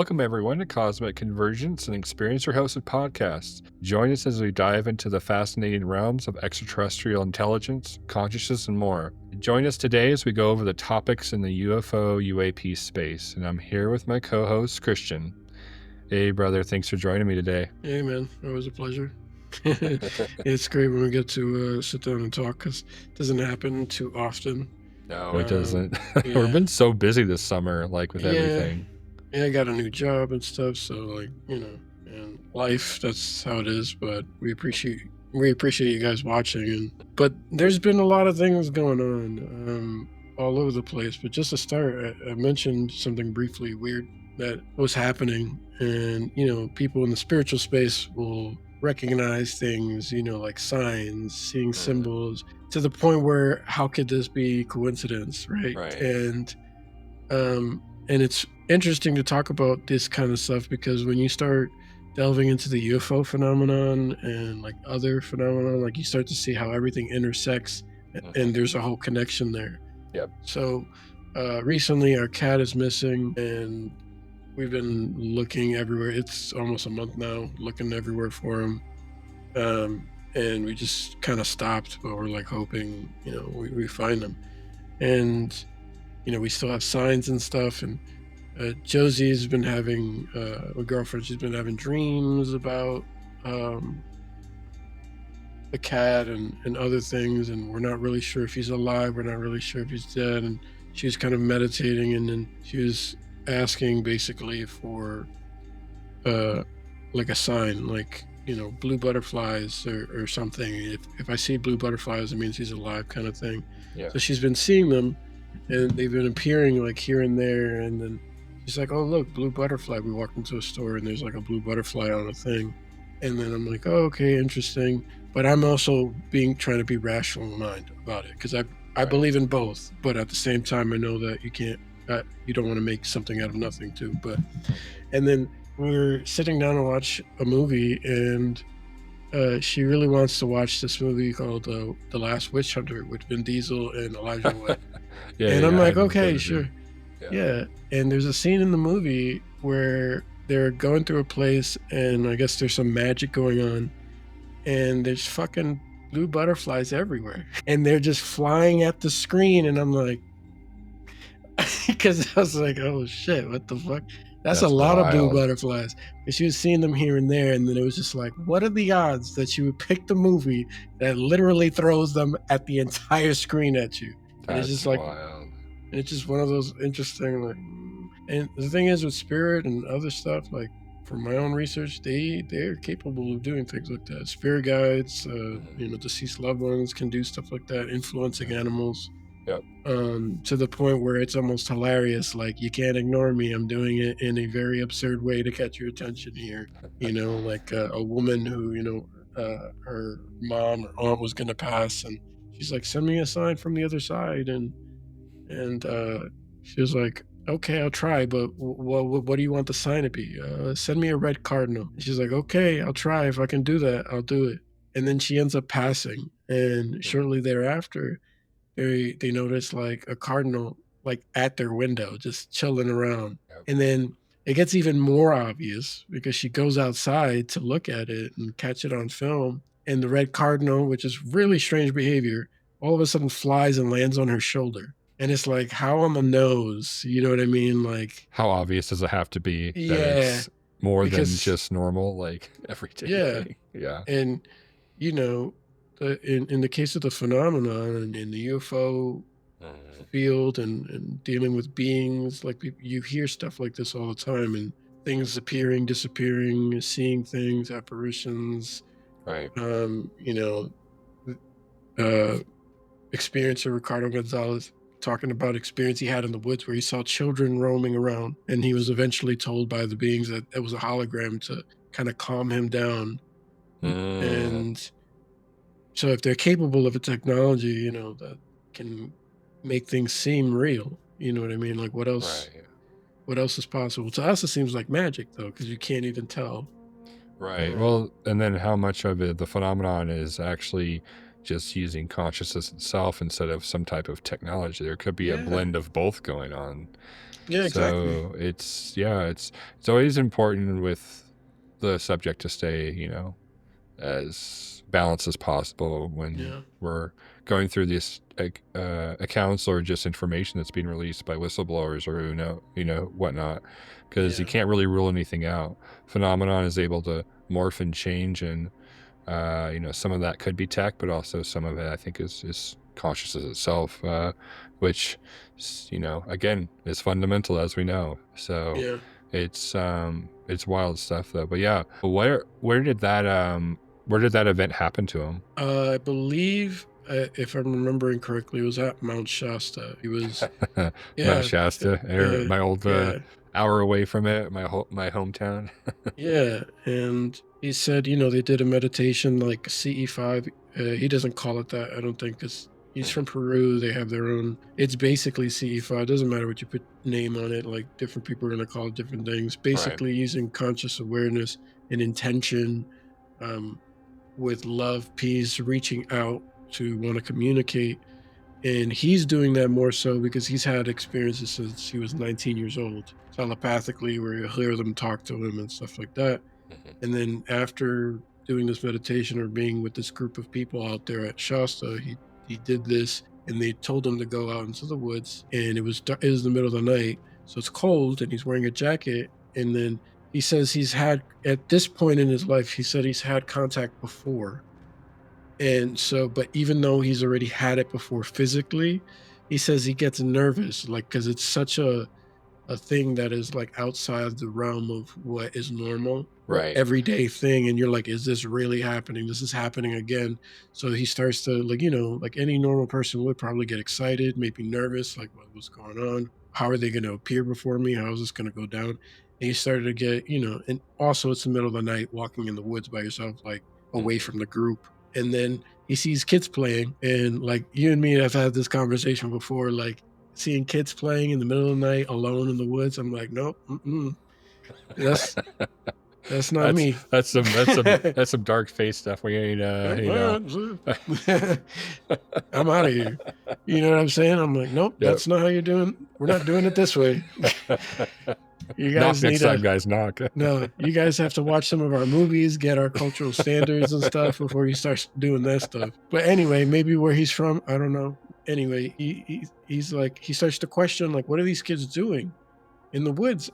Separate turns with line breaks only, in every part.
Welcome, everyone, to Cosmic Convergence, an experiencer-hosted podcast. Join us as we dive into the fascinating realms of extraterrestrial intelligence, consciousness, and more. Join us today as we go over the topics in the UFO UAP space, and I'm here with my co-host, Christian. Hey, brother, thanks for joining me today.
Hey, man, always a pleasure. It's great when we get to sit down and talk because it doesn't happen too often.
No, it doesn't. We've
Yeah,
been so busy this summer, like with
yeah,
everything.
yeah. I got a new job and stuff, so and life. That's how it is. But we appreciate you guys watching. But there's been a lot of things going on, all over the place. But just to start, I mentioned something briefly weird that was happening, and people in the spiritual space will recognize things, like signs, seeing symbols, to the point where how could this be coincidence, right?
Right.
And it's interesting to talk about this kind of stuff because when you start delving into the UFO phenomenon and like other phenomenon, like you start to see how everything intersects and there's a whole connection there.
Yep.
So recently our cat is missing and we've been looking everywhere. It's almost a month now, looking everywhere for him. And we just kind of stopped, but we're like hoping, we find him. And we still have signs and stuff. And Josie's been having a girlfriend. She's been having dreams about the cat and other things. And we're not really sure if he's alive. We're not really sure if he's dead. And she was kind of meditating, and then she was asking basically for like a sign, like blue butterflies or something. If I see blue butterflies, it means he's alive, kind of thing.
Yeah.
So she's been seeing them, and they've been appearing like here and there. And then she's like, "Oh, look, blue butterfly." We walked into a store, and there's like a blue butterfly on a thing. And then I'm like, "Oh, okay, interesting." But I'm also trying to be rational in mind about it because I believe in both, but at the same time, I know that you can't. You don't want to make something out of nothing too. And then we were sitting down to watch a movie, and she really wants to watch this movie called The Last Witch Hunter with Vin Diesel and Elijah Wood. And I'm like, okay, sure. Yeah. And there's a scene in the movie where they're going through a place, and I guess there's some magic going on, and there's fucking blue butterflies everywhere, and they're just flying at the screen. And I'm like, because I was like, oh shit, what the fuck? That's a lot of blue butterflies. And she was seeing them here and there, and then it was just like, what are the odds that you would pick the movie that literally throws them at the entire screen at you? And it's just like,
wild.
And it's just one of those interesting, like, and the thing is with spirit and other stuff, like from my own research, they're capable of doing things like that. Spirit guides, deceased loved ones can do stuff like that, influencing animals.
Yep.
To the point where it's almost hilarious. Like, you can't ignore me. I'm doing it in a very absurd way to catch your attention here. Like a woman who, her mom or aunt was going to pass, and she's like, send me a sign from the other side. And she was like, okay, I'll try, but what do you want the sign to be? Send me a red cardinal. And she's like, okay, I'll try. If I can do that, I'll do it. And then she ends up passing. And shortly thereafter, they notice like a cardinal like at their window just chilling around.
Yep.
And then it gets even more obvious because she goes outside to look at it and catch it on film, and the red cardinal, which is really strange behavior, all of a sudden flies and lands on her shoulder. And it's like, how on the nose? You know what I mean? Like,
how obvious does it have to be that it's more than just normal, like everyday thing? Yeah.
And in the case of the phenomenon and in the UFO field and dealing with beings, like you hear stuff like this all the time, and things appearing, disappearing, seeing things, apparitions.
Right.
Experiencer Ricardo Gonzalez talking about experience he had in the woods where he saw children roaming around, and he was eventually told by the beings that it was a hologram to kind of calm him down. And so if they're capable of a technology, that can make things seem real, you know what I mean? Like, what else? Right. What else is possible? To us, it seems like magic, though, because you can't even tell.
Right. Well, and then how much of it, the phenomenon is actually just using consciousness itself instead of some type of technology. There could be a blend of both going on.
Yeah, exactly.
So it's always important with the subject to stay, as balanced as possible when
Yeah,
we're going through these accounts or just information that's being released by whistleblowers or whatnot, because you
yeah,
can't really rule anything out. Phenomenon is able to morph and change, and some of that could be tech, but also some of it I think is consciousness itself, which again is fundamental, as we know. So
yeah.
it's wild stuff though. But yeah, where did that event happen to him?
I believe, if I'm remembering correctly, it was at Mount Shasta. He was,
Mount
yeah,
Shasta, my old
yeah,
hour away from it, my hometown.
yeah. And he said, they did a meditation like CE5. He doesn't call it that, I don't think, because he's from Peru. They have their own. It's basically CE5. Doesn't matter what you put name on it. Like different people are going to call it different things.
Right.
Basically, using conscious awareness and intention. Um, with love, peace, reaching out to want to communicate. And he's doing that more so because he's had experiences since he was 19 years old, telepathically, where you'll hear them talk to him and stuff like that.
Mhm.
And then after doing this meditation or being with this group of people out there at Shasta, he did this and they told him to go out into the woods. And it was the middle of the night. So it's cold and he's wearing a jacket. And then he says he's had, at this point in his life, he said he's had contact before. And so, but even though he's already had it before physically, he says he gets nervous, like, because it's such a thing that is like outside the realm of what is normal or
Right.
everyday thing. And you're like, is this really happening? This is happening again. So he starts to, like, like any normal person would probably get excited, maybe nervous, like what's going on? How are they going to appear before me? How is this going to go down? And he started to get, and also it's the middle of the night walking in the woods by yourself, like away
Mhm.
from the group. And then he sees kids playing. And like you and me have had this conversation before, like seeing kids playing in the middle of the night alone in the woods. I'm like, nope, that's that's not
that's
me.
that's some that's some that's some dark face stuff. We ain't
I'm out of here. You know what I'm saying? I'm like, nope,
Yep.
that's not how you're doing. We're not doing it this way. You
Knock
guys
next
need
time,
to
guys. Knock.
no. You guys have to watch some of our movies, get our cultural standards and stuff before you start doing that stuff. But anyway, maybe where he's from, I don't know. Anyway, he's like he starts to question like, what are these kids doing in the woods?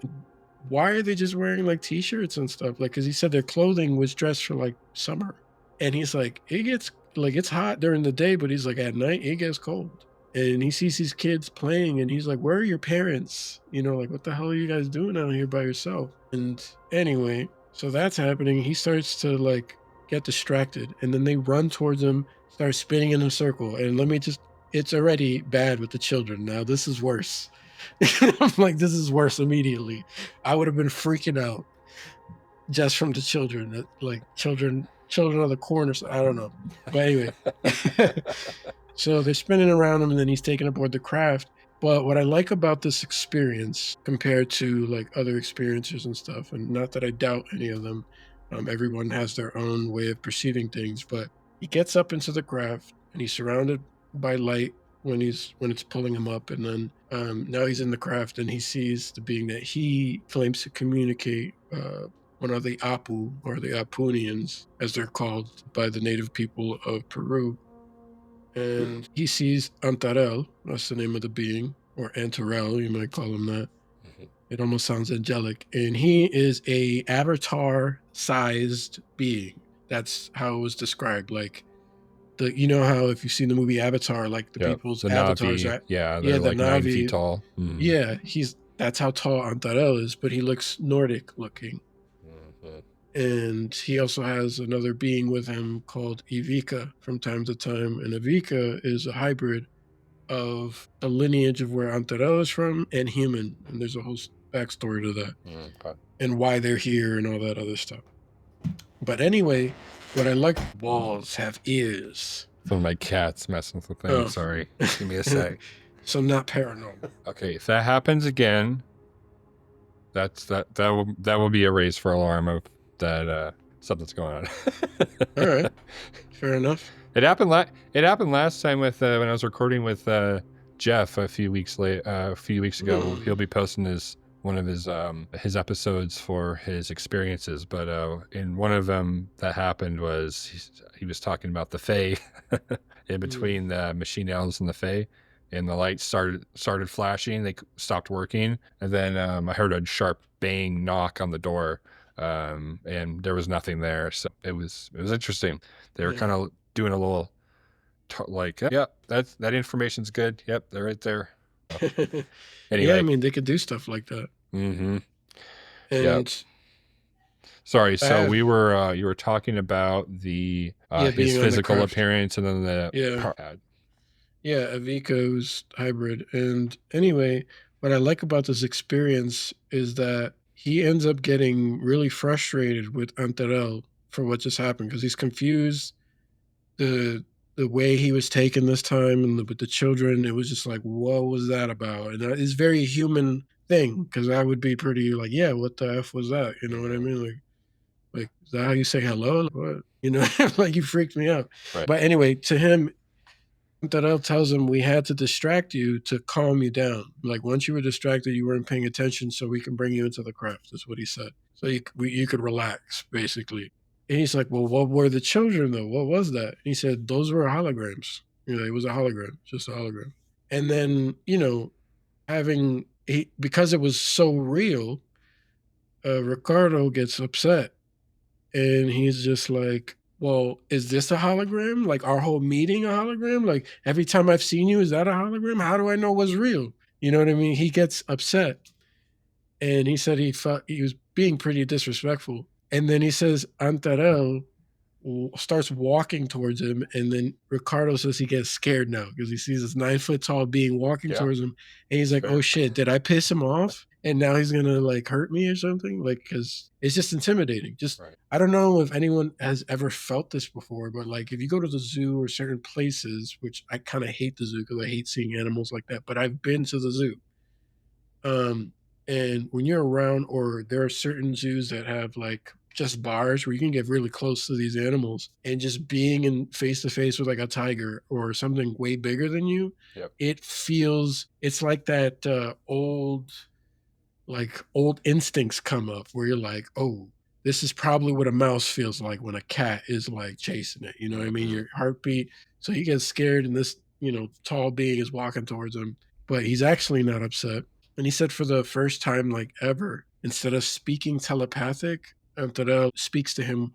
Why are they just wearing like t-shirts and stuff? Like, because he said their clothing was dressed for like summer. And he's like, it gets like it's hot during the day, but he's like at night it gets cold. And he sees these kids playing and he's like, where are your parents? Like what the hell are you guys doing out here by yourself? And anyway, so that's happening. He starts to like get distracted and then they run towards him, start spinning in a circle. And it's already bad with the children. Now this is worse. I'm like, this is worse immediately. I would have been freaking out just from the children, like children of the corners. I don't know. But anyway, so they're spinning around him and then he's taken aboard the craft. But what I like about this experience compared to like other experiences and stuff, and not that I doubt any of them, everyone has their own way of perceiving things, but he gets up into the craft and he's surrounded by light when it's pulling him up, and then now he's in the craft and he sees the being that he claims to communicate. One of the Apu or the Apunians, as they're called by the native people of Peru, and he sees Antarell, that's the name of the being, or Antarell, you might call him that.
Mhm.
It almost sounds angelic. And he is a avatar-sized being. That's how it was described. Like how if you've seen the movie Avatar, like the
Yep.
people's
The
avatars
Navi,
are,
yeah,
yeah,
they're
the
like 9 feet
Navi,
tall. Mhm.
yeah, that's how tall Antarell is, but he looks Nordic looking.
Mhm.
And he also has another being with him called Ivica from time to time. And Ivica is a hybrid of a lineage of where Antarell is from and human. And there's a whole backstory to that
Okay.
and why they're here and all that other stuff. But anyway, what I like, walls have ears.
Some of my cats messing with the thing.
Oh.
Sorry. Give me a sec.
So not paranormal.
Okay, if that happens again, that will be a raise for alarm of that something's going on.
All right. Fair enough.
It happened last time with when I was recording with Jeff a few weeks ago. He'll be posting one of his episodes for his experiences. But in one of them that happened was he was talking about the Fae in between the machine elves and the Fae. And the lights started flashing. They stopped working, and then I heard a sharp bang knock on the door, and there was nothing there. So it was interesting. They were kind of doing a little like, yeah, that information's good. Yep, they're right there.
Yeah, I
Anyway,
mean, they could do stuff like that.
mm-hmm. Yep.
And
Sorry.
I
So
have,
we were you were talking about the his
being on the
physical
craft.
appearance, and then
Yeah. Yeah, Avico's hybrid. And anyway, what I like about this experience is that he ends up getting really frustrated with Antarell for what just happened because he's confused the way he was taken this time and with the children. It was just like, what was that about? And it's very human thing because I would be pretty like, yeah, what the f was that? You know what I mean? Like is that how you say hello? Like, what? You know, like you freaked me out.
Right.
But anyway, to him, Darrell tells him we had to distract you to calm you down. Like once you were distracted, you weren't paying attention, so we can bring you into the craft. That's what he said. So you could relax, basically. And he's like, "Well, what were the children though? What was that?" And he said, "Those were holograms. You know, it was a hologram, just a hologram." And then having because it was so real, Ricardo gets upset and he's just like, well, is this a hologram? Like our whole meeting a hologram? Like every time I've seen you, is that a hologram? How do I know what's real? You know what I mean? He gets upset. And he said he felt he was being pretty disrespectful. And then he says Antarell starts walking towards him, and then Ricardo says he gets scared now because he sees this 9 foot tall being walking towards him, and he's like,
Fair.
"Oh shit, did I piss him off?" And now he's gonna like hurt me or something, like because it's just intimidating. Just
Right.
I don't know if anyone has ever felt this before, but like if you go to the zoo or certain places, which I kind of hate the zoo because I hate seeing animals like that, but I've been to the zoo. Um, and when you're around, or there are certain zoos that have like just bars where you can get really close to these animals, and just being in face to face with like a tiger or something way bigger than you,
Yep.
it's like that old instincts come up where you're like, oh, this is probably what a mouse feels like when a cat is like chasing it. You know what I mean?
Mm-hmm.
Your heartbeat. So he gets scared, and this, tall being is walking towards him, but he's actually not upset. And he said for the first time, like ever, instead of speaking telepathic, Antarell speaks to him,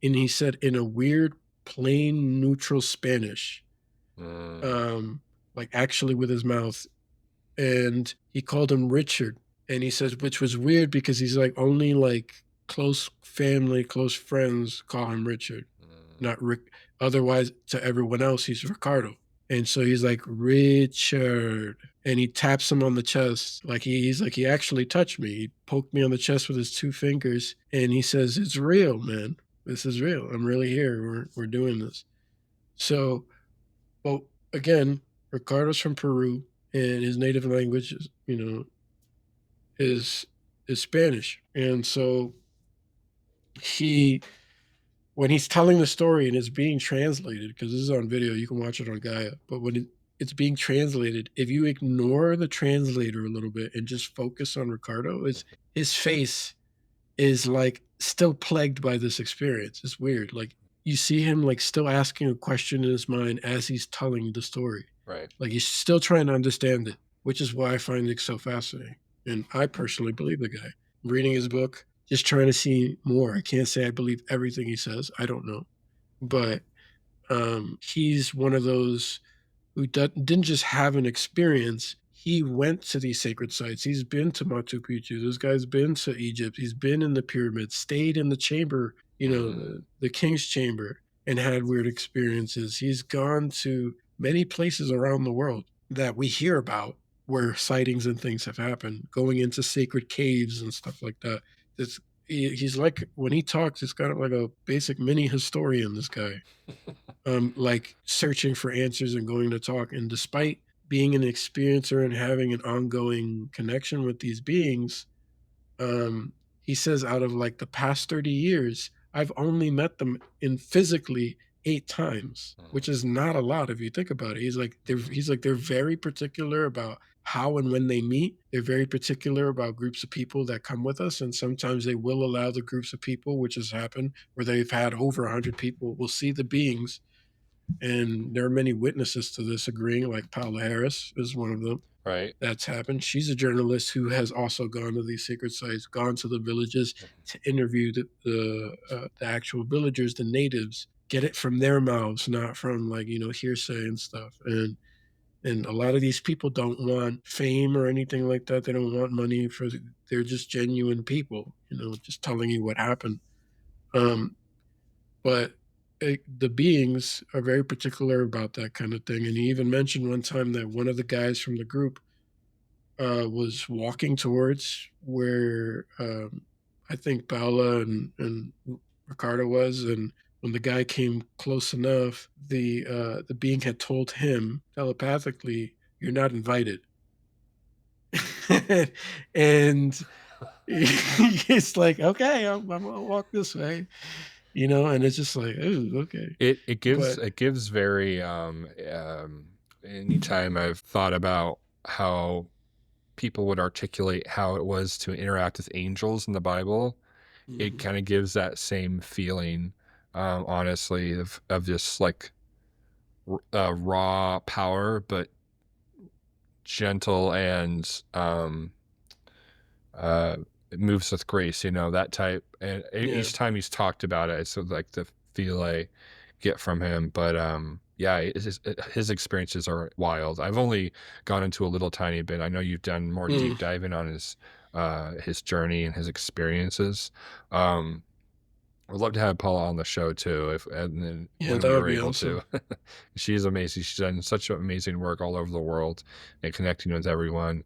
and he said in a weird, plain, neutral Spanish,
Mm.
um, like actually with his mouth, and he called him Richard. And he says, which was weird because he's like only like close family, close friends call him Richard, not Rick. Otherwise, to everyone else, he's Ricardo. And so he's like, Richard. And he taps him on the chest. Like he's like, he actually touched me. He poked me on the chest with his 2 fingers. And he says, it's real, man. This is real. I'm really here. We're doing this. So, well, again, Ricardo's from Peru, and his native language is, is is Spanish. And so he when he's telling the story and it's being translated, because this is on video, you can watch it on Gaia, but when it's being translated, if you ignore the translator a little bit and just focus on Ricardo, his face is like still plagued by this experience. It's weird. Like you see him like still asking a question in his mind as he's telling the story.
Right.
Like he's still trying to understand it, which is why I find it so fascinating. And I personally believe the guy. Reading his book, just trying to see more. I can't say I believe everything he says. I don't know. But he's one of those who didn't just have an experience. He went to these sacred sites. He's been to Machu Picchu. This guy's been to Egypt. He's been in the pyramids, stayed in the chamber, the king's chamber, and had weird experiences. He's gone to many places around the world that we hear about where sightings and things have happened, going into sacred caves and stuff like that. He's like, when he talks, it's kind of like a basic mini historian, this guy, like searching for answers and going to talk. And despite being an experiencer and having an ongoing connection with these beings, he says out of like the past 30 years, I've only met them in physically 8 times, which
Mhm.
is not a lot if you think about it.
Mhm.
He's like, "They're very particular about how and when they meet. They're very particular about groups of people that come with us, and sometimes they will allow the groups of people, which has happened, where they've had over 100 people will see the beings, and there are many witnesses to this agreeing, like Paola Harris is one of them.
Right.
That's happened. She's a journalist who has also gone to these secret sites, gone to the villages
Mhm.
to interview the actual villagers, the natives, get it from their mouths, not from like hearsay and stuff. And a lot of these people don't want fame or anything like that. They don't want money they're just genuine people, just telling you what happened. Um, but the beings are very particular about that kind of thing. And he even mentioned one time that one of the guys from the group was walking towards where I think Paula and Ricardo was, and when the guy came close enough, the being had told him telepathically, "You're not invited," and it's like, "Okay, I'm gonna walk this way," and it's just like, "Ooh, okay," but
It gives very anytime I've thought about how people would articulate how it was to interact with angels in the Bible, it
mhm,
kind of gives that same feeling, honestly, of just like raw power, but gentle and uh, it moves with grace, that type. And
yeah,
each time he's talked about it, it's sort of like the feel I get from him. But yeah, his experiences are wild. I've only gone into a little tiny bit. I know you've done more
mm,
deep diving on his journey and his experiences. Um, I'd love to have Paula on the show too, if and then
yeah,
when
that
we
would
were
be
able to.
awesome.
She's amazing. She's done such amazing work all over the world and connecting with everyone.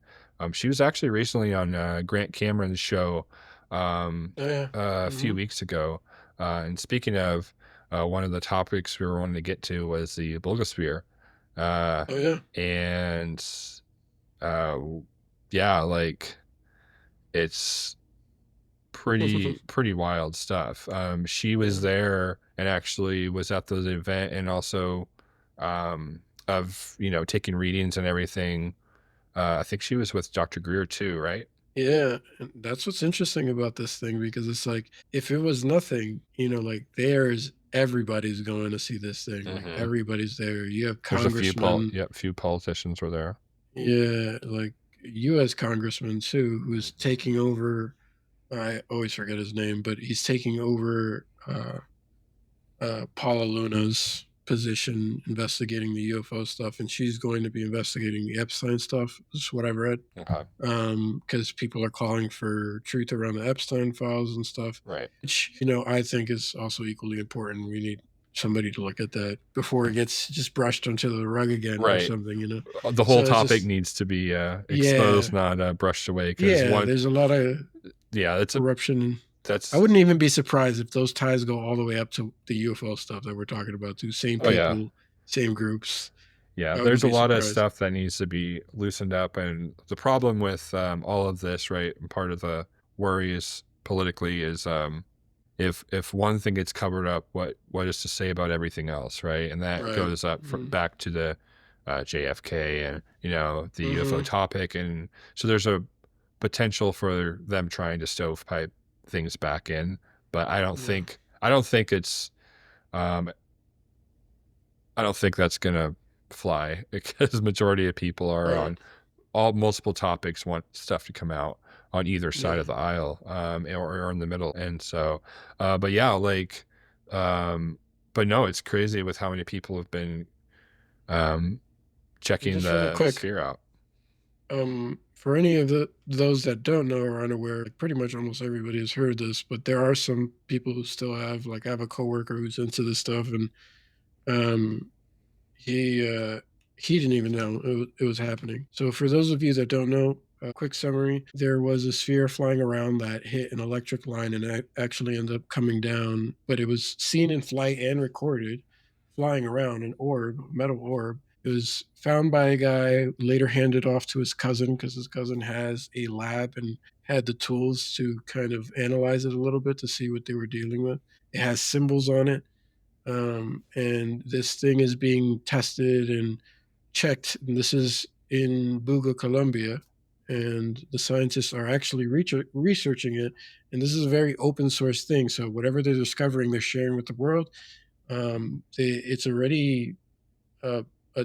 She was actually recently on Grant Cameron's show
Oh yeah,
a few
hmm,
weeks ago. And speaking of, one of the topics we were wanting to get to was the Bulgasphere. Uh,
oh yeah.
and uh, yeah, like it's pretty wild stuff. She was
Yeah.
there and actually was at the event and also of taking readings and everything. I think she was with Dr. Greer too, right?
Yeah, and that's what's interesting about this thing because it's like if it was nothing, like everybody's going to see this thing. Like
Hmm.
everybody's there. You have
There's a few
congressmen,
few politicians were there.
yeah, like US congressman too, who's
Mhm.
taking over. I always forget his name, but he's taking over Paula Luna's position investigating the UFO stuff, and she's going to be investigating the Epstein stuff. Is what I've read.
Okay.
Because people are calling for truth around the Epstein files and stuff,
Right.
which I think is also equally important. We need somebody to look at that before it gets just brushed under the rug again or
Right.
something.
The whole
So it's
topic
just
needs to be
yeah,
exposed, not brushed away. Because
yeah.
one,
There's a lot of
yeah,
corruption. I
that's
wouldn't even be surprised if those ties go all the way up to the UFO stuff that we're talking about too. Same
oh yeah.
people, same groups.
Yeah,
I wouldn't
there's a
be
lot of
surprised.
stuff that needs to be loosened up, and the problem with all of this, right? And part of the worries politically is if one thing gets covered up, what is to say about everything else, right? And that
Right.
goes up
Mm-hmm.
back to the JFK and the UFO
Mm-hmm.
topic, and so there's a potential for them trying to stovepipe things back in, but
Yeah.
I don't think it's um, I don't think that's gonna fly because the majority of people are
Right.
on all multiple topics want stuff to come out on either side
Yeah.
of the aisle, or in the middle. And so, but yeah, like, um, but no, it's crazy with how many people have been um,
And
checking
just really
the
quick,
sphere out.
for any of those that don't know or unaware, like pretty much almost everybody has heard this, but there are some people who still have like I have a coworker who's into this stuff, and um, he uh, he didn't even know it was happening. So for those of you that don't know, a quick summary: there was a sphere flying around that hit an electric line and actually ended up coming down, but it was seen in flight and recorded flying around an orb, metal orb. It was found by a guy, later handed off to his cousin because his cousin has a lab and had the tools to kind of analyze it a little bit to see what they were dealing with. It has symbols on it. and this thing is being tested and checked. And this is in Buga, Colombia, and the scientists are actually researching it. And this is a very open source thing. So whatever they're discovering, they're sharing with the world. It's already uh, uh,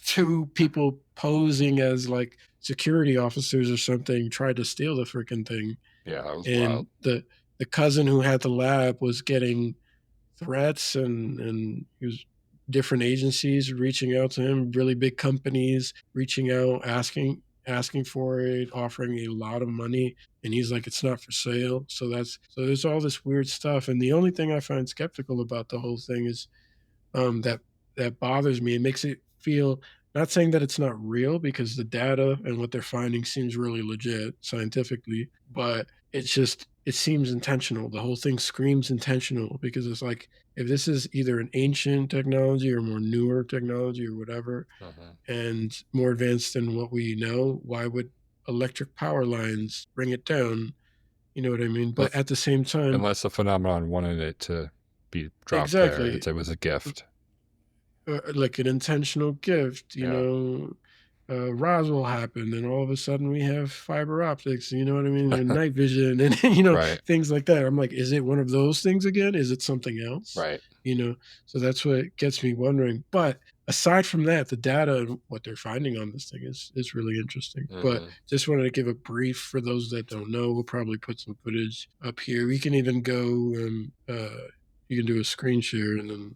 two people posing as like security officers or something tried to steal the freaking thing,
Yeah, that was wild.
and the cousin who had the lab was getting threats, and he was different agencies reaching out to him, really big companies reaching out, asking for it, offering a lot of money, and he's like, it's not for sale. So there's all this weird stuff, and the only thing I find skeptical about the whole thing is that bothers me. It makes it feel, not saying that it's not real because the data and what they're finding seems really legit scientifically, but it seems intentional. The whole thing screams intentional because it's like if this is either an ancient technology or more newer technology or whatever,
Mhm.
and more advanced than what we know, why would electric power lines bring it down? You know what I mean? But
Unless,
at the same time,
unless the phenomenon wanted it to be dropped there,
exactly.
it was a gift.
Like an intentional gift,
Yeah,
Roswell happened, and all of a sudden we have fiber optics, you know what I mean, and night vision, and
right,
things like that. I'm like, is it one of those things again? Is it something else?
right.
You know, so that's what gets me wondering. But aside from that, the data and what they're finding on this thing is really interesting. But
Hmm.
just wanted to give a brief for those that don't know. We'll probably put some footage up here. We can even go you can do a screen share and then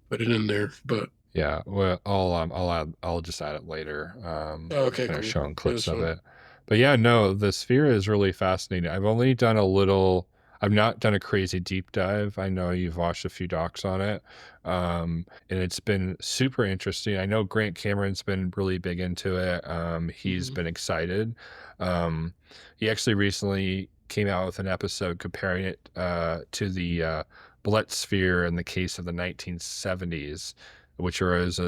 put it in there. But
Yeah, well, I'll just add it later.
oh, okay,
Kind of
cool.
showing
Yeah,
clips
that's
of
fine.
it. But yeah, no, the sphere is really fascinating. I've only done a little. I've not done a crazy deep dive. I know you've watched a few docs on it, and it's been super interesting. I know Grant Cameron's been really big into it. He's
Mhm.
been excited. Um, he actually recently came out with an episode comparing it to the Sphere in the case of the 1970s, which was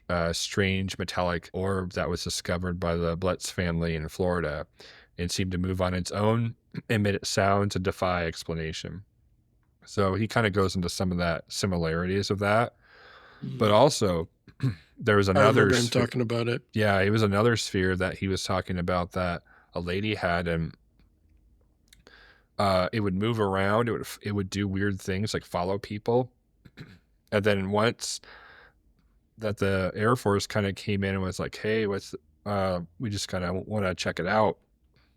a strange metallic orb that was discovered by the Blitz family in Florida and seemed to move on its own, emit sounds, and defy explanation. So he kind of goes into some of that similarities of that. But
Mhm.
also, there was
I
another
remember him
sphere.
talking about it.
Yeah, it was another sphere that he was talking about that a lady had, and it would move around. It would do weird things like follow people. And then once that the Air Force kind of came in and was like, "Hey, we just kind of want to check it out."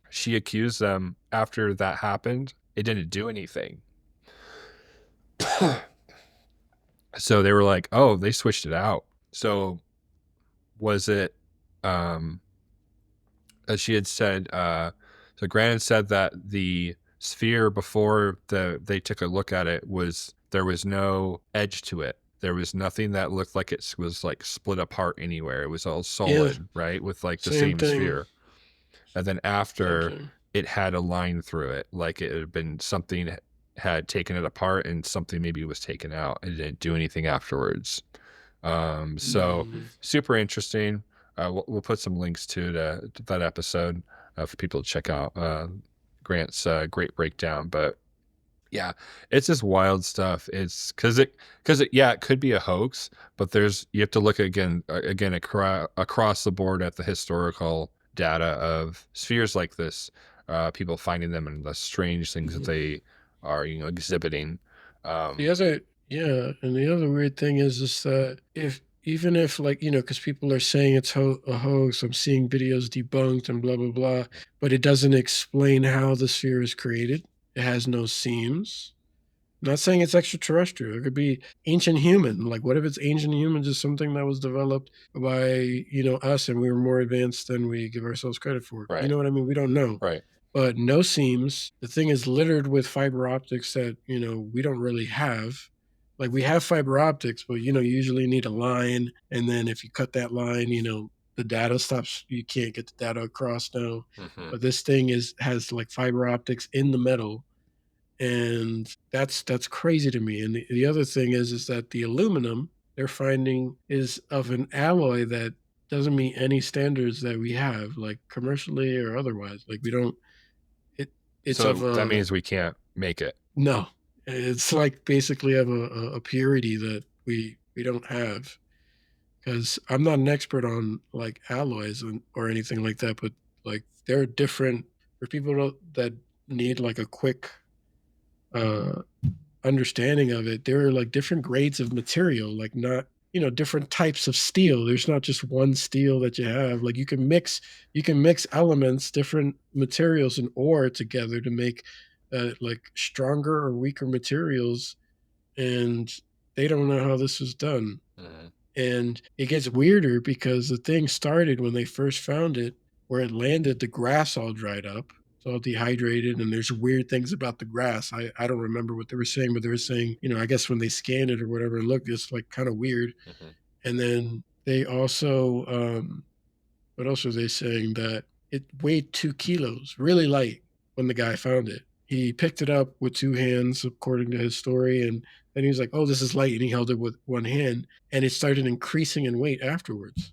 She accused them after that happened. It didn't do anything. So they were like, "Oh, they switched it out." So was it, um, as she had said, so Grant had said that the sphere before they took a look at it there was no edge to it. There was nothing that looked like it was like split apart anywhere. It was all
Yeah,
solid, right? With like the
same
same
thing.
sphere. And then
Same
after,
thing.
it had a line through it, like it had been something had taken it apart and something maybe was taken out. It didn't do anything afterwards. So
Mm.
super interesting. We'll put some links to that episode for people to check out Grant's great breakdown. But yeah, it's just wild stuff. It's yeah, it could be a hoax, but you have to look again across the board at the historical data of spheres like this, people finding them and the strange things that
Mhm.
they are, exhibiting.
The
Um,
other, yeah, and the other weird thing is that if even if like because people are saying it's a hoax, I'm seeing videos debunked and blah blah blah, but it doesn't explain how the sphere is created. It has no seams. Not saying it's extraterrestrial. It could be ancient human. Like, what if it's ancient humans is something that was developed by, us and we were more advanced than we give ourselves credit for? You
right,
know what I mean? We don't know.
right.
But no seams. The thing is littered with fiber optics that, we don't really have. Like, we have fiber optics, but, you usually need a line. And then if you cut that line, the data stops. You can't get the data across now.
Hmm.
But this thing has like fiber optics in the metal, and that's crazy to me. And the other thing is that the aluminum they're finding is of an alloy that doesn't meet any standards that we have, like commercially or otherwise. Like we don't. It's of
So that
a
means we can't make it.
no. It's like basically have a purity that we don't have. Because I'm not an expert on like alloys or anything like that, but like there are different for people that need like a quick uh understanding of it. There are like different grades of material, like not different types of steel. There's not just one steel that you have. Like you can mix elements, different materials and ore together to make like stronger or weaker materials, and they don't know how this was done.
Mhm.
And it gets weirder because the thing started when they first found it, where it landed, the grass all dried up. It's all dehydrated, and there's weird things about the grass. I don't remember what they were saying, but they were saying, I guess when they scanned it or whatever and looked, it's like kind of weird.
Mhm.
And then they also, what else were they saying? That it weighed 2 kilos, really light when the guy found it. He picked it up with two hands, according to his story, and then he was like, "Oh, this is light," and he held it with one hand, and it started increasing in weight afterwards,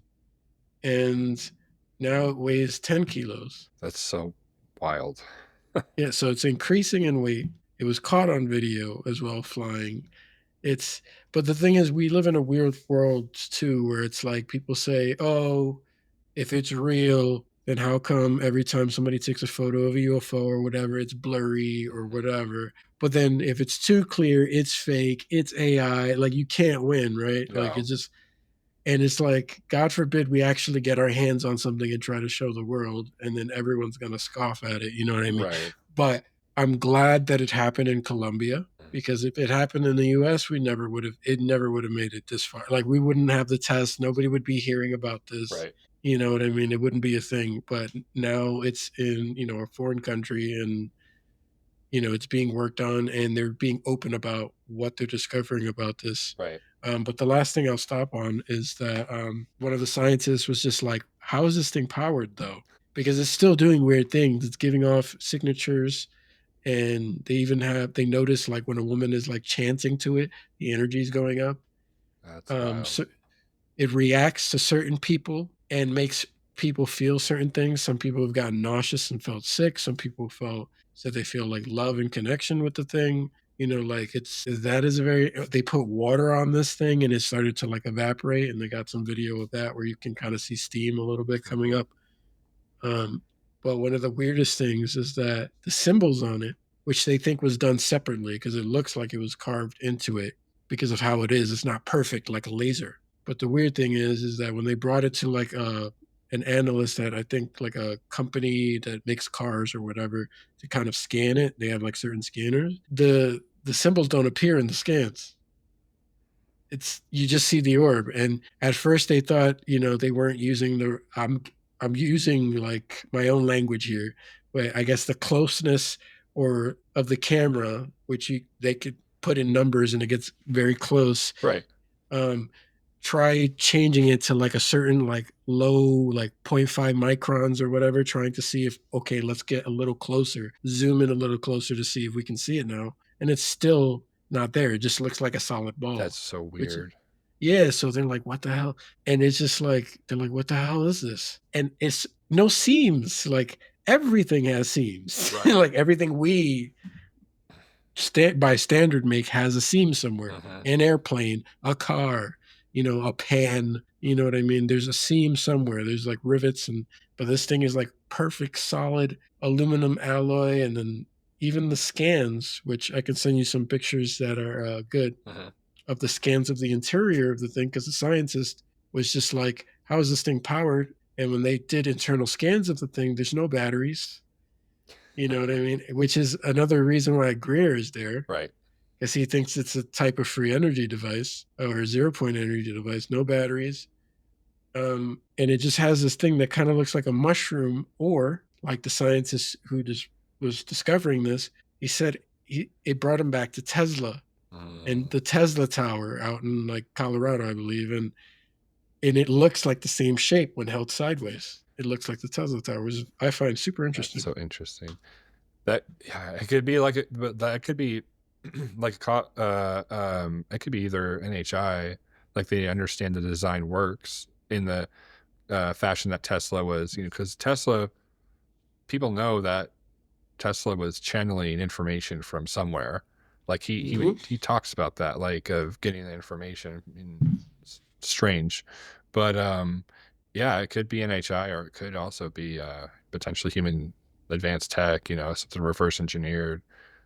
and now it weighs 10 kilos.
That's so wild.
Yeah, so it's increasing in weight. It was caught on video as well, flying. It's but the thing is, we live in a weird world too, where it's like people say, "Oh, if it's real, then how come every time somebody takes a photo of a UFO or whatever, it's blurry or
Mhm.
whatever? But then if it's too clear, it's fake, it's AI. Like you can't win, right? Like
No.
it's just, and it's like, God forbid we actually get our hands on something and try to show the world, and then everyone's gonna scoff at it. You know what I mean?
Right.
But I'm glad that it happened in Colombia,
Mhm.
because if it happened in the US, we never would have it never would have made it this far. Like we wouldn't have the test, nobody would be hearing about this.
Right.
You know what I mean? It wouldn't be a thing. But now it's in, a foreign country, and it's being worked on, and they're being open about what they're discovering about this.
Right.
But the last thing I'll stop on is that one of the scientists was just like, "How is this thing powered, though? Because it's still doing weird things. It's giving off signatures, and they notice like when a woman is like chanting to it, the energy is going up.
That's wild.
So it reacts to certain people and makes people feel certain things. Some people have gotten nauseous and felt sick. Some people felt said they feel like love and connection with the thing. Like it's that is a very they put water on this thing and it started to like evaporate, and they got some video of that where you can kind of see steam a little bit coming
Mhm.
up. Um, but one of the weirdest things is that the symbols on it, which they think was done separately because it looks like it was carved into it because of how it is, it's not perfect like a laser. But the weird thing is that when they brought it to like an analyst at, I think, like a company that makes cars or whatever, to kind of scan it, they have like certain scanners. The symbols don't appear in the scans. It's you just see the orb, and at first they thought, they weren't using the I'm using like my own language here, but I guess the closeness or of the camera, which they could put in numbers and it gets very close.
Right.
um, Try changing it to like a certain like low like zero point 0.5 microns or whatever, trying to see if, okay, let's get a little closer, zoom in a little closer to see if we can see it now, and it's still not there. It just looks like a solid
That's
ball,
so
which
weird.
yeah, so they're like, "What the hell?" And it's just like they're like, "What the hell is this?" And it's no seams. Like everything has seams.
Right.
Like everything we by standard make has a seam somewhere.
Mhm.
An airplane, a car, a pan. You know what I mean? There's a seam somewhere. There's like rivets, and but this thing is like perfect solid aluminum alloy, and then even the scans, which I can send you some pictures that are good
Mhm.
of the scans of the interior of the thing, because the scientist was just like, "How is this thing powered?" And when they did internal scans of the thing, there's no batteries. You know what I mean? Which is another reason why Greer is there,
Right.
because he thinks it's a type of free energy device or a 0 point energy device, no batteries. And it just has this thing that kind of looks like a mushroom, or like the scientist who just was discovering this, he said it brought him back to Tesla and
Mm.
the Tesla tower out in like Colorado, I believe, and it looks like the same shape when held sideways. It looks like the Tesla tower, which I find super
That's
interesting.
so interesting. That yeah, it could be like but that could be like it could be either NHI, like they understand the design works in the fashion that Tesla was, because Tesla, people know that Tesla was channeling information from somewhere. Like
Hmm.
he talks about that, like of getting the information. It's strange, but yeah, it could be NHI or it could also be potentially human advanced tech. You know, something reverse engineered.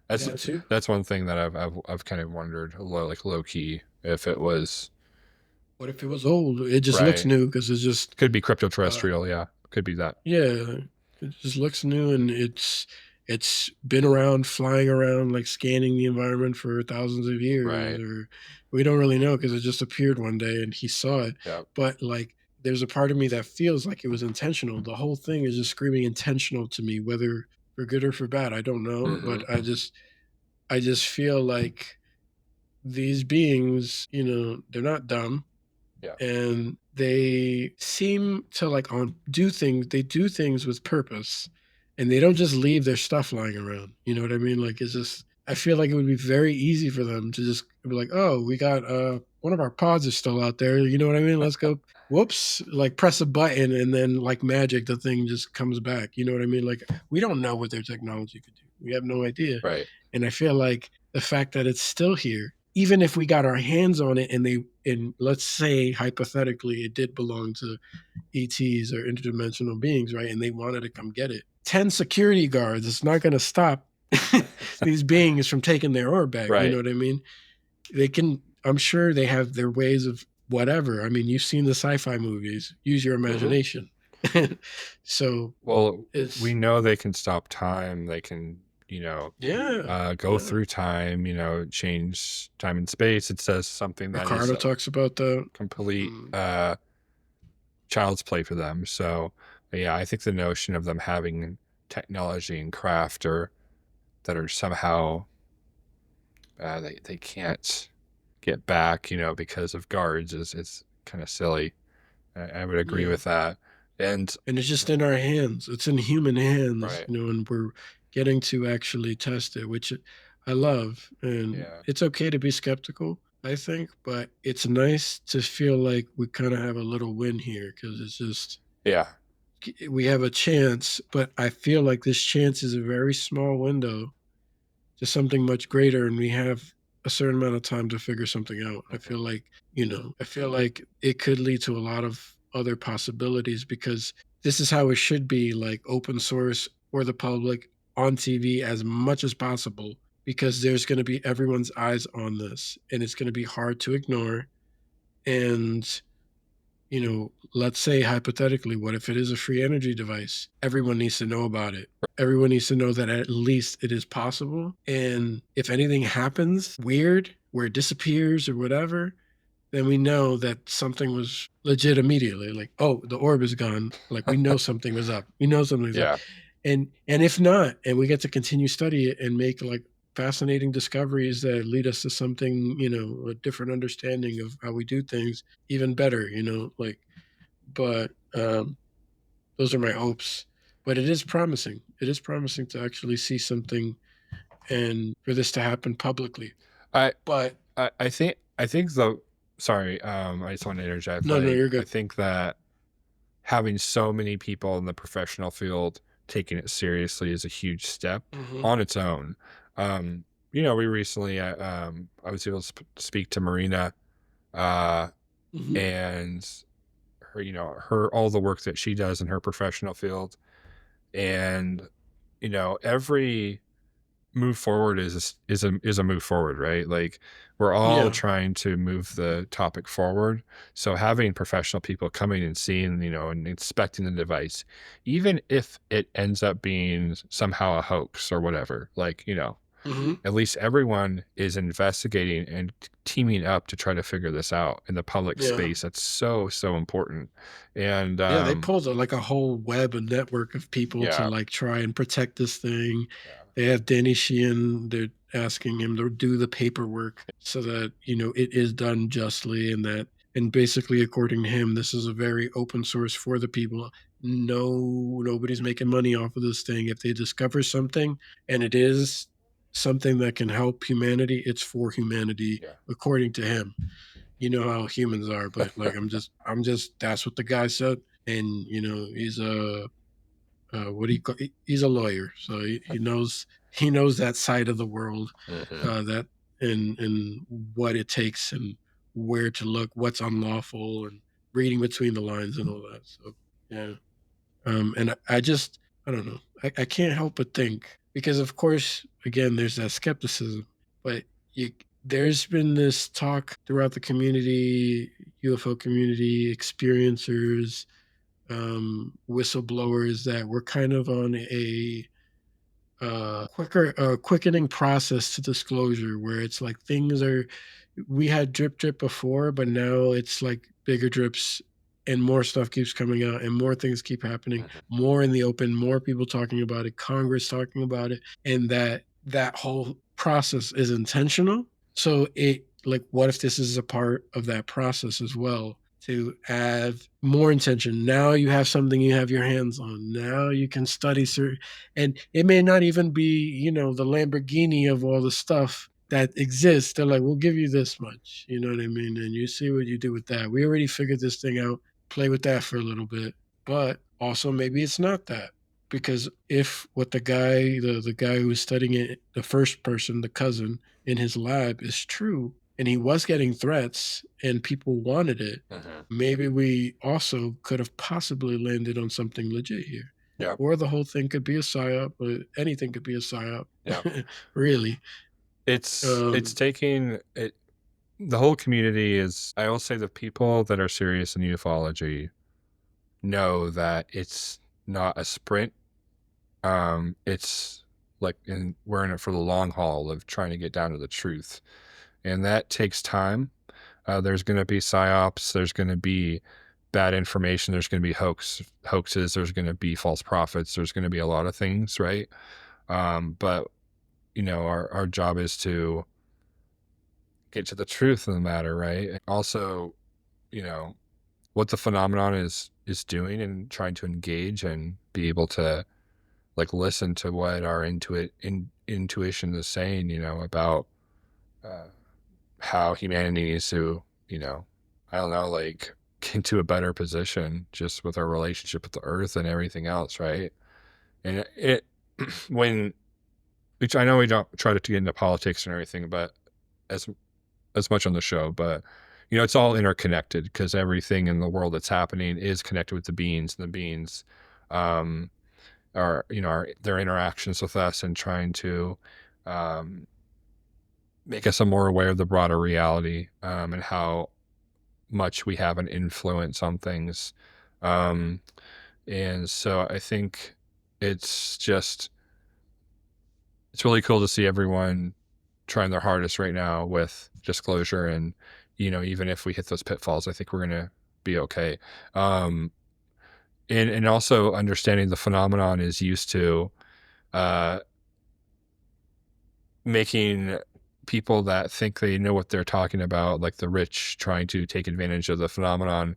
That's
That too.
that's one thing that I've kind of wondered, like low key, if it was
What if it was old? It just looks
right.
new because it's just
Could be
uh,
crypto-terrestrial, yeah. Could be that.
yeah, it just looks new, and it's been around, flying around, like scanning the environment for thousands of years,
Right.
or we don't really know because it just appeared one day and he saw it.
Yeah.
But like, there's a part of me that feels like it was intentional. The whole thing is just screaming intentional to me, whether for good or for bad, I don't know. But
Mhm.
I just feel like these beings, they're not dumb,
Yeah.
and they seem to like on do things they do things with purpose, and they don't just leave their stuff lying around, you know what I mean? Like, it's just, I feel like it would be very easy for them to just be like, oh, we got one of our pods is still out there, you know what I mean? Let's go. Whoops, like press a button, and then like magic, the thing just comes back, you know what I mean? Like, we don't know what their technology could do, we have no idea.
Right.
And I feel like the fact that it's still here, even if we got our hands on it, and let's say hypothetically it did belong to ETs or interdimensional beings, right? And they wanted to come get it. 10 security guards, it's not going to stop these beings from taking their orb back. You know
Right.
what I mean? They can, I'm sure they have their ways of whatever. I mean, you've seen the sci fi movies, use your
Mhm.
imagination. So
Well, we
it's,
know they can stop time, they can, you know,
yeah,
go
yeah.
through time, you know, change time and space. It says something that is
Ricardo talks about that.
complete
Mm,
child's play for them. So, yeah, I think the notion of them having technology and craft or that are somehow they can't get back, you know, because of guards is kind of silly. I would agree
yeah.
with that. And
And it's just in our hands. It's in human hands,
right,
and we're getting to actually test it, which I love. And
yeah,
it's okay to be skeptical, I think, but it's nice to feel like we kind of have a little win here, because it's just,
yeah,
we have a chance, but I feel like this chance is a very small window to something much greater, and we have a certain amount of time to figure something out. I
mhm,
feel like, I feel like it could lead to a lot of other possibilities, because this is how it should be, like open source for the public on TV as much as possible, because there's going to be everyone's eyes on this, and it's going to be hard to ignore. And let's say hypothetically, what if it is a free energy device? Everyone needs to know about it. Everyone needs to know that at least it is possible. And if anything happens weird, where it disappears or whatever, then we know that something was legit immediately. Like, oh, the orb is gone. Like, we know something was up. We know something's up.
yeah,
And if not, and we get to continue study it and make like fascinating discoveries that lead us to something, a different understanding of how we do things, even better, like, but those are my hopes. But it is promising. It is promising to actually see something and for this to happen publicly.
I
But
I think the sorry, I just want to interject.
no, no,
Like,
you're
I
good.
think that having so many people in the professional field taking it seriously is a huge step
Hmm.
on its own. You know, we recently, I was able to speak to Marina, uh,
Hmm.
and her, you know, her all the work that she does in her professional field, and you know, every move forward is a move forward, right? Like we're all
Yeah.
trying to move the topic forward. So having professional people coming and seeing, you know, and inspecting the device, even if it ends up being somehow a hoax or whatever, like, you know,
Hmm.
at least everyone is investigating and teaming up to try to figure this out in the public
Yeah.
space. That's so, so important. And
Yeah, they pulled like a whole web and network of people to
yeah,
like try and protect this thing.
yeah,
They have Danny Sheehan, they're asking him to do the paperwork so that, it is done justly, and basically according to him, this is a very open source for the people. No, nobody's making money off of this thing. If they discover something and it is something that can help humanity, it's for humanity,
yeah.
according to him. You know how humans are, but like, I'm just that's what the guy said. And he's what he he's a lawyer, so he knows that side of the world, that and what it takes and where to look, what's unlawful, and reading between the lines and all that. So yeah, and I just I don't know. I can't help but think because of course again there's that skepticism, but you there's been this talk throughout the community, UFO community, experiencers, whistleblowers that we're kind of on a quickening process to disclosure where it's like things are we had drip before, but now it's like bigger drips and more stuff keeps coming out and more things keep happening, more in the open, more people talking about it, Congress talking about it, and that whole process is intentional. So it like what if this is a part of that process as well? To add more intention. Now you have something you have your hands on. Now you can study certain, and it may not even be, the Lamborghini of all the stuff that exists. They're like, we'll give you this much. You know what I mean? And you see what you do with that. We already figured this thing out. Play with that for a little bit. But also maybe it's not that. Because if what the guy who was studying it, the first person, the cousin in his lab is true, and he was getting threats and people wanted it, maybe we also could have possibly landed on something legit here.
Yeah.
Or the whole thing could be a psyop, or anything could be a psyop.
Yeah.
Really.
It's taking it. The whole community is. I will say the people that are serious in ufology know that it's not a sprint. It's like, we're in it for the long haul of trying to get down to the truth, and that takes time. There's going to be psyops. There's going to be bad information. There's going to be hoaxes. There's going to be false prophets. There's going to be a lot of things, right? But our job is to get to the truth of the matter, right? Also, what the phenomenon is doing, and trying to engage and be able to like listen to what our intuition is saying, about uh, how humanity needs to, I don't know, like get into a better position just with our relationship with the earth and everything else, right? And it when which I know we don't try to get into politics and everything, but as much on the show, but it's all interconnected because everything in the world that's happening is connected with the beings, and the beings um, are their interactions with us and trying to um, make us more aware of the broader reality, and how much we have an influence on things. Um, and so I think it's just, it's really cool to see everyone trying their hardest right now with disclosure. And, even if we hit those pitfalls, I think we're going to be okay. Um, and also understanding the phenomenon is used to uh, making people that think they know what they're talking about, like the rich, trying to take advantage of the phenomenon.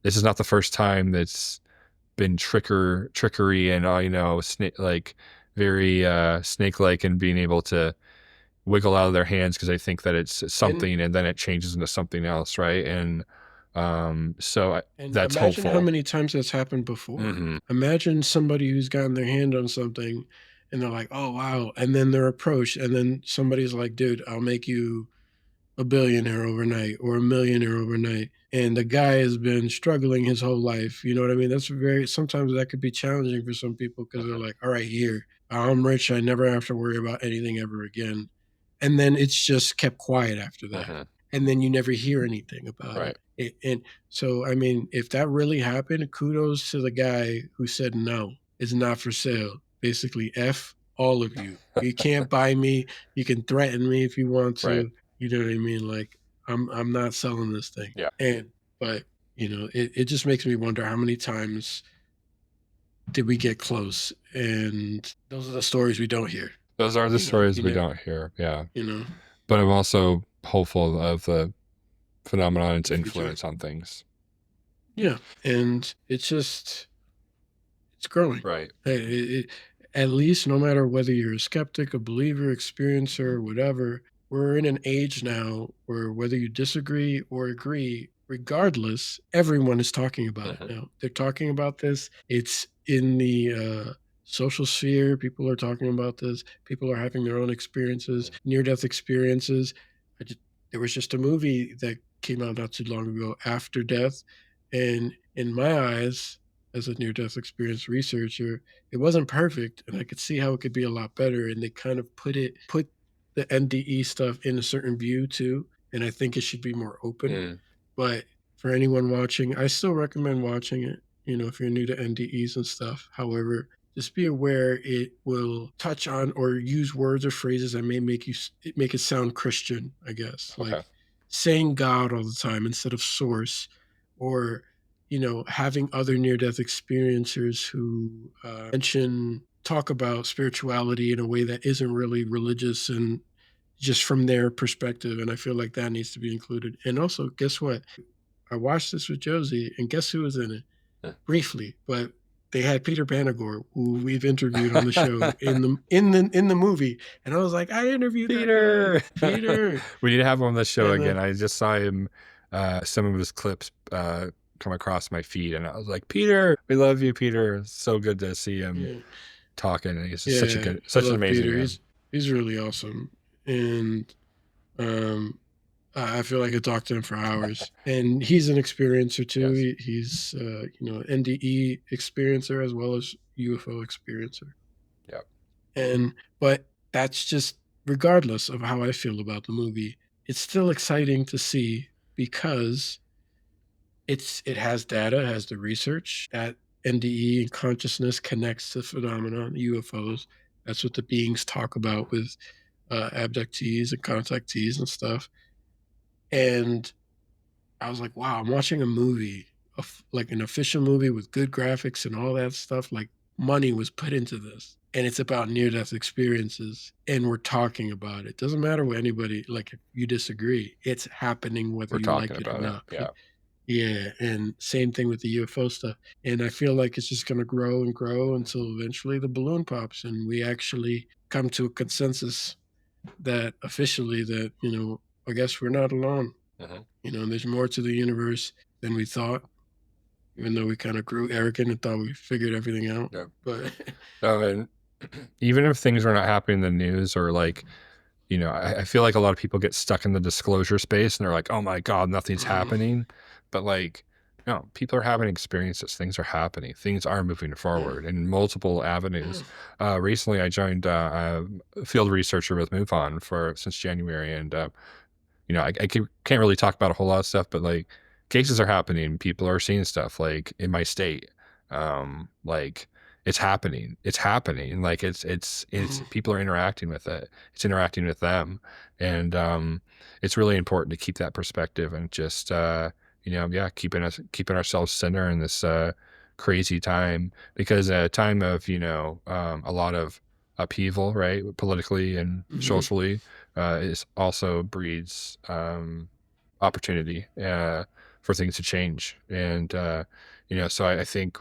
This is not the first time that's been trickery and like very snake-like, and being able to wiggle out of their hands because they think that it's
And
something, and then it changes into something else, right? And
and
that's
imagine how
hopeful.
many times that's happened before.
Mm-hmm.
Imagine somebody who's gotten their hand on something and they're like, "Oh wow." And then they're approached and then somebody's like, "Dude, I'll make you a billionaire overnight or a millionaire overnight." And the guy has been struggling his whole life. You know what I mean? That's very, sometimes that could be challenging for some people because they're like, all right, here, I'm rich. I never have to worry about anything ever again. And then it's just kept quiet after that.
Mm-hmm.
And then you never hear anything about
Right.
it. And so, I mean, if that really happened, kudos to the guy who said no, it's not for sale. Basically, F all of you. You can't buy me. You can threaten me if you want
Right.
to. You know what I mean? Like I'm not selling this thing.
Yeah.
And but it just makes me wonder how many times did we get close? And those are the stories we don't hear.
Those are the
You know,
stories
you
we
know,
don't hear. Yeah.
you know,
But I'm also hopeful of the phenomenon, its
the future.
influence on things.
Yeah. And it's growing.
Right.
At least no matter whether you're a skeptic, a believer, experiencer, whatever, we're in an age now where whether you disagree or agree, regardless, everyone is talking about it
Mhm.
now. They're talking about this. It's in the social sphere. People are talking about this. People are having their own experiences,
Mhm.
near death experiences. There was just a movie that came out not too long ago, After Death. And in my eyes, as a near death experience researcher, it wasn't perfect. And I could see how it could be a lot better. And they kind of put the NDE stuff in a certain view too. And I think it should be more open.
Mm.
But for anyone watching, I still recommend watching it, if you're new to NDEs and stuff. However, just be aware it will touch on or use words or phrases that may make it sound Christian, I guess.
Okay.
Like saying God all the time instead of source, or having other near death experiencers who talk about spirituality in a way that isn't really religious and just from their perspective. And I feel like that needs to be included. And also, guess what? I watched this with Josie, and guess who was in it?
Yeah.
Briefly, but they had Peter Panagore, who we've interviewed on the show in the movie, and I was like, I interviewed that guy,
Peter.
Peter,
We need to have him on the show
and
again. I just saw him, some of his clips come across my feed, and I was like, Peter, we love you, Peter. It's so good to see him
yeah,
talking. And he's just
yeah, I
such an
love
amazing
Peter.
man.
He's really awesome, and um, I feel like I talked to him for hours, and he's an experiencer too.
Yes.
He's NDE experiencer as well as UFO experiencer.
Yep.
And but that's just regardless of how I feel about the movie, it's still exciting to see because it has data, it has the research that NDE and consciousness connects to phenomenon UFOs. That's what the beings talk about with abductees and contactees and stuff. And I was like, wow, I'm watching a movie, like an official movie with good graphics and all that stuff. Like money was put into this, and it's about near death experiences, and we're talking about it. Doesn't matter what anybody like. If you disagree, it's happening whether
We're
you
talking
like it or
about it.
not.
Yeah.
Yeah, and same thing with the UFO stuff. And I feel like it's just going to grow and grow until eventually the balloon pops, and we actually come to a consensus that officially that I guess we're not alone.
Hmm.
There's more to the universe than we thought, even though we kind of grew arrogant and thought we figured everything out.
Yep.
But
Oh, and even if things are not happening in the news or like, I feel like a lot of people get stuck in the disclosure space and they're like, oh my God, nothing's happening. But like, no, people are having experiences. Things are happening. Things are moving
yeah,
forward in multiple avenues. Recently, I joined a field researcher with MoveOn since January, and I can't really talk about a whole lot of stuff, but like cases are happening. People are seeing stuff like in my state. Like it's happening. It's happening. Like it's people are interacting with it. It's interacting with them. And it's really important to keep that perspective and just yeah, keeping ourselves center in this crazy time, because a time of, a lot of upheaval, right? Politically and
hmm
socially, is also breeds opportunity for things to change. And so I think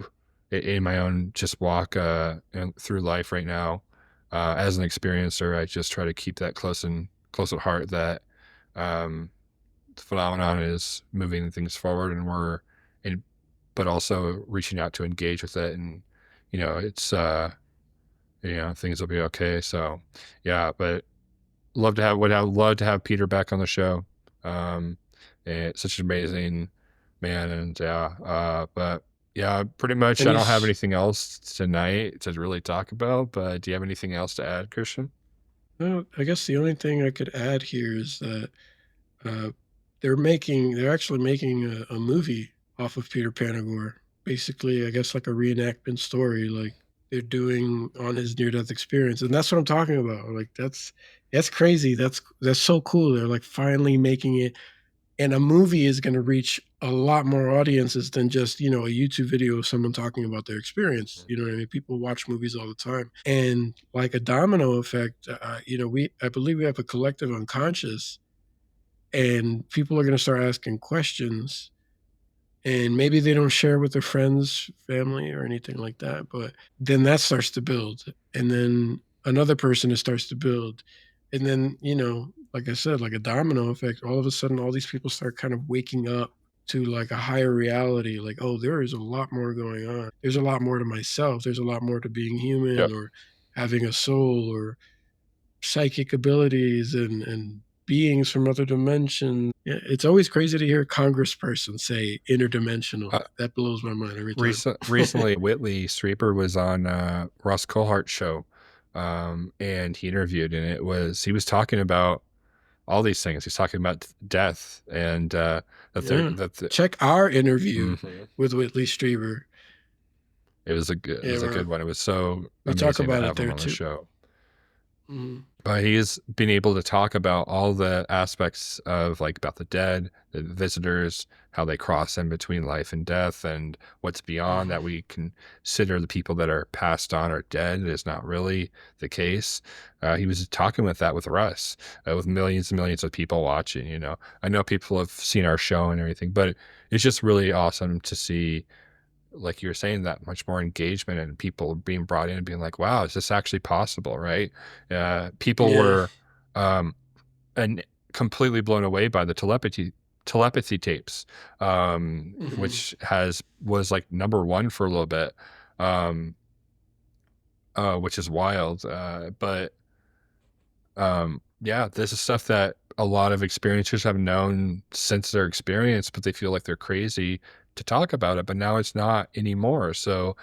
in my own just walk through life right now, as an experiencer, I just try to keep that close at heart, that um, the phenomenon is moving things forward, and but also reaching out to engage with it, and it's things will be okay. So yeah, but would have loved to have Peter back on the show. Um, and such an amazing man, and yeah, but yeah, pretty much.
and
I don't have
he's
anything else tonight to really talk about. But do you have anything else to add, Christian?
no, I guess the only thing I could add here is that uh, they're actually making a movie off of Peter Panagore. Basically, I guess like a reenactment story, like they're doing on his near death experience, and that's what I'm talking about. Like that's crazy. That's so cool. They're like finally making it, and a movie is going to reach a lot more audiences than just a YouTube video of someone talking about their experience. You know what I mean? People watch movies all the time, and like a domino effect. We I believe we have a collective unconscious, and people are going to start asking questions, and maybe they don't share with their friends, family, or anything like that, but then that starts to build, and then another person, it starts to build, and then like I said, like a domino effect, all of a sudden all these people start kind of waking up to like a higher reality, like, oh, there is a lot more going on. There's a lot more to myself. There's a lot more to being human
Yep.
or having a soul or psychic abilities and beings from other dimensions. Yeah, it's always crazy to hear a congressperson say interdimensional.
Uh,
That blows my mind every time.
recently, Whitley Strieber was on Ross Coulhart's show, and he was talking about all these things. He's talking about death and
Yeah.
that the,
Check our interview
Mhm.
with Whitley Strieber.
It
Yeah,
was a good one. It was so
we talk
amazing to
about it
have him
there
on the
too.
show.
Mhm.
But he's been able to talk about all the aspects of like about the dead, the visitors, how they cross in between life and death, and what's beyond
Mhm.
that. We consider the people that are passed on or dead is not really the case. He was talking with that with Russ, with millions and millions of people watching. I know people have seen our show and everything, but it's just really awesome to see, like you were saying, that much more engagement and people being brought in and being like, wow, is this actually possible? Right. People
Yeah.
were, um, and completely blown away by the telepathy tapes,
Mhm.
which was like number one for a little bit, um, which is wild. But yeah, this is stuff that a lot of experiencers have known since their experience, but they feel like they're crazy to talk about it. But now it's not anymore. So,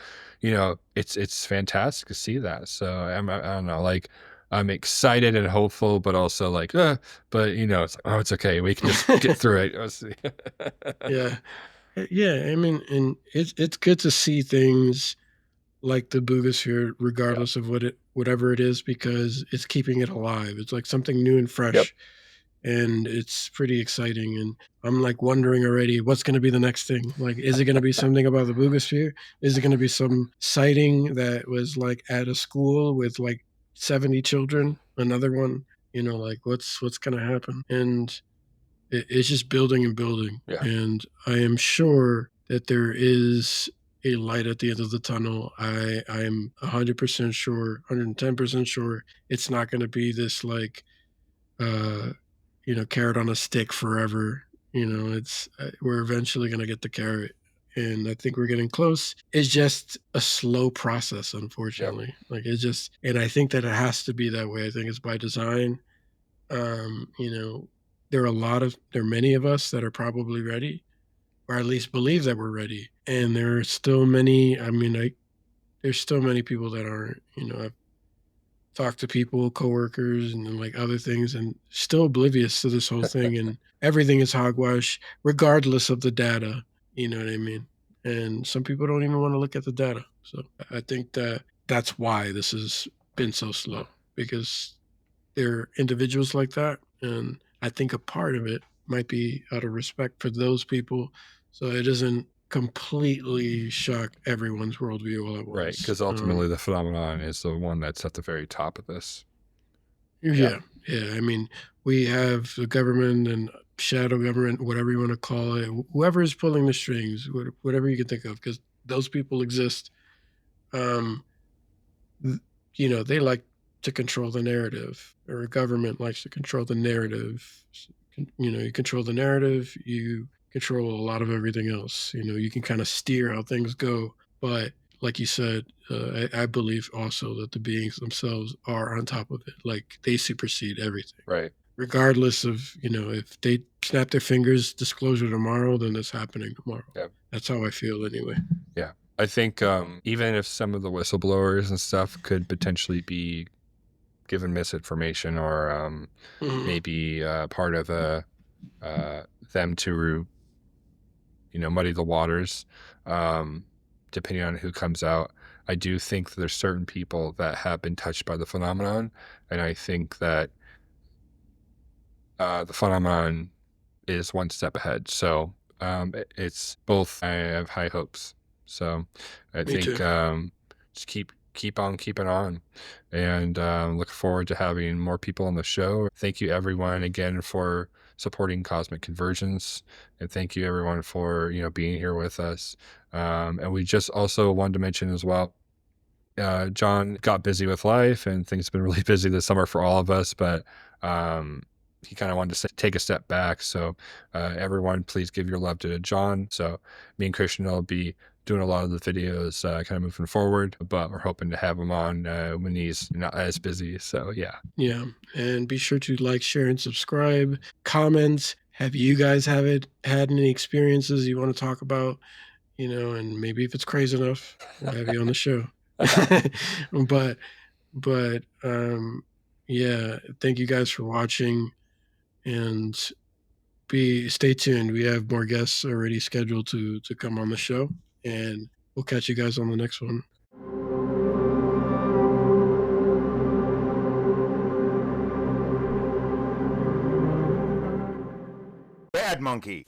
it's fantastic to see that. So I don't know, like I'm excited and hopeful, but also like, but it's like, oh, it's okay. We can just get through it. Let's see.
Yeah. Yeah, I mean, and it's good to see things like the Bugisphere,
Yeah.
regardless of whatever it is, because it's keeping it alive. It's like something new and
Yep.
fresh, and it's pretty exciting. And I'm like wondering already what's going to be the next thing. Like, is it going to be something about the Bugisphere? Is it going to be some sighting that was like at a school with like 70 children? Another one, like what's going to happen? And it's just building and building.
Yeah.
And I am sure that there is a light at the end of the tunnel. I'm 100% sure, 110% sure it's not going to be this like, uh, carrot on a stick forever. It's we're eventually going to get the carrot. And I think we're getting close. It's just a slow process,
Yep.
unfortunately. Like and I think that it has to be that way. I think it's by design. um, you know, there are many of us that are probably ready, or at least believe that we're ready. And there are still many, I mean, there's still many people that aren't. I've talked to people, coworkers, and then, like other things, and still oblivious to this whole thing. And everything is hogwash, regardless of the data. You know what I mean? And some people don't even want to look at the data. So I think that that's why this has been so slow, because there are individuals like that, and I think a part of it might be out of respect for those people, so it doesn't completely shock everyone's worldview all at
Right.
once.
Because ultimately the phenomenon is the one that's at the very top of this. Yeah.
Yeah, yeah. I mean, we have the government and shadow government, whatever you want to call it, whoever is pulling the strings, whatever you can think of, because those people exist. Um, th- they like to control the narrative, or a government likes to control the narrative. You control the narrative, you control a lot of everything else. You can kind of steer how things go. But like you said, I believe also that the beings themselves are on top of it. Like they supersede everything,
Right.
regardless of, if they snap their fingers, disclosure tomorrow, then it's happening tomorrow.
Yeah.
That's how I feel anyway.
Yeah. I think even if some of the whistleblowers and stuff could potentially be given misinformation or
Mhm.
maybe part of uh, them to, muddy the waters, um, depending on who comes out, I do think that there's certain people that have been touched by the phenomenon. And I think that the phenomenon is one step ahead. So it's both. I have high hopes. So I
Me too.
think just keep on keeping on, and look forward to having more people on the show. Thank you everyone again for supporting Cosmic Convergence, and thank you everyone for being here with us. And we just also wanted to mention as well. John got busy with life, and things have been really busy this summer for all of us. But um, he kind of wanted to take a step back. So everyone, please give your love to John. So me and Christian will be doing a lot of the videos kind of moving forward, but we're hoping to have him on when he's not as busy. So yeah.
Yeah. And be sure to like, share, and subscribe. Comment. Have you guys had any experiences you want to talk about? And maybe if it's crazy enough, we'll have you on the show. but yeah, thank you guys for watching, and stay tuned. We have more guests already scheduled to come on the show, and we'll catch you guys on the next one.
Bad monkey.